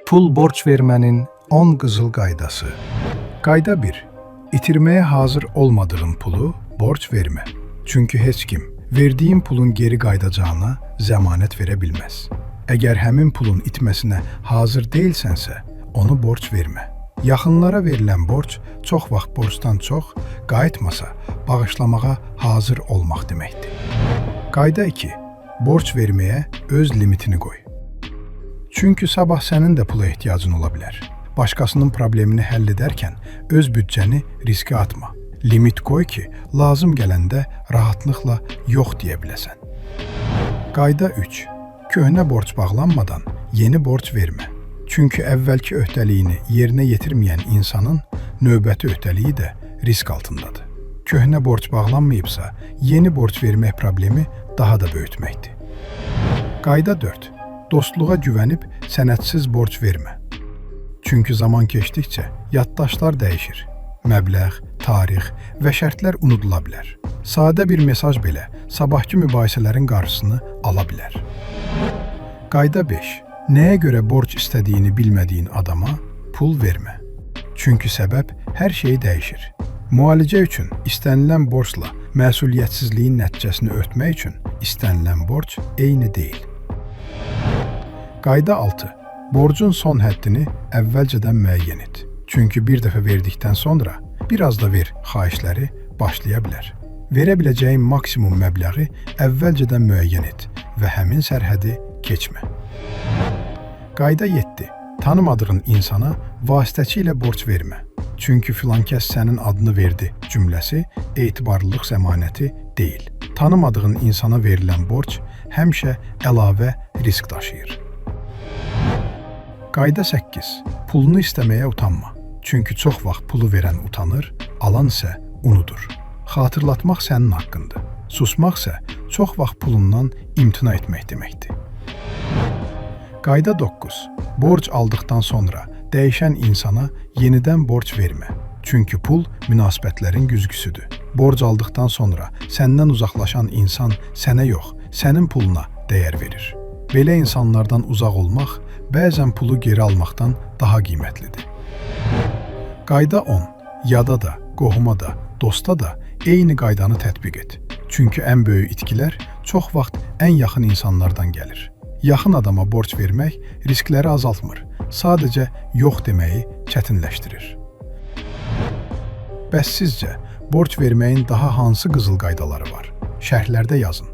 Pul borç vermenin 10 qızıl qaydası. Qayda 1. İtirməyə hazır olmadığın pulu borç vermə. Çünki heç kim verdiyin pulun geri qayıdacağına zəmanət verə bilməz. Əgər həmin pulun itməsinə hazır deyilsənsə, onu borc vermə. Yaxınlara verilən borc çox vaxt borcdan çox, qayıtmasa bağışlamağa hazır olmaq deməkdir. Qayda 2. Borc verməyə öz limitini qoy. Çünki sabah sənin də pula ehtiyacın ola bilər. Başqasının problemini həll edərkən öz büdcəni riskə atma. Limit qoy ki, lazım gələndə rahatlıqla yox deyə biləsən. Qayda 3. Köhnə borc bağlanmadan yeni borc vermə. Çünki əvvəlki öhdəliyini yerinə yetirməyən insanın növbəti öhdəliyi də risk altındadır. Köhnə borc bağlanmayıbsa, yeni borc vermək problemi daha da böyütməkdir. Qayda 4. Dostluğa güvənib sənədsiz borc vermə. Çünki zaman keçdikcə yaddaşlar dəyişir. Məbləğ, tarix və şərtlər unudula bilər. Sadə bir mesaj belə sabahki mübahisələrin qarşısını ala bilər. Qayda 5. Nəyə görə borc istədiyini bilmədiyin adama pul vermə. Çünki səbəb hər şeyi dəyişir. Müalicə üçün istənilən borcla məsuliyyətsizliyin nəticəsini örtmək üçün istənilən borc eyni deyil. Qayda 6. Borcun son həddini əvvəlcədən müəyyən et. Çünki bir dəfə verdikdən sonra biraz da ver xahişləri başlaya bilər. Verə biləcəyin maksimum məbləği əvvəlcədən müəyyən et və həmin sərhədi keçmə. Qayda 7. Tanımadığın insana vasitəçi ilə borc vermə. Çünki filankəs sənin adını verdi cümləsi etibarlılıq zəmanəti deyil. Tanımadığın insana verilən borc həmişə əlavə risk daşıyır. Qayda 8. Pulunu istəməyə utanma. Çünki çox vaxt pulu verən utanır, alan isə unudur. Xatırlatmaq sənin haqqındır. Susmaq isə çox vaxt pulundan imtina etmək deməkdir. Qayda 9. Borc aldıqdan sonra dəyişən insana yenidən borc vermə. Çünki pul münasibətlərin güzgüsüdür. Borc aldıqdan sonra səndən uzaqlaşan insan sənə yox, sənin puluna dəyər verir. Belə insanlardan uzaq olmaq bəzən pulu geri almaqdan daha qiymətlidir. Qayda 10. Yada da, qohuma da, dosta da eyni qaydanı tətbiq et. Çünki ən böyük itkilər çox vaxt ən yaxın insanlardan gəlir. Yaxın adama borc vermək riskləri azaltmır, sadəcə yox deməyi çətinləşdirir. Bəs sizcə, borc verməyin daha hansı qızıl qaydaları var? Şərhlərdə yazın.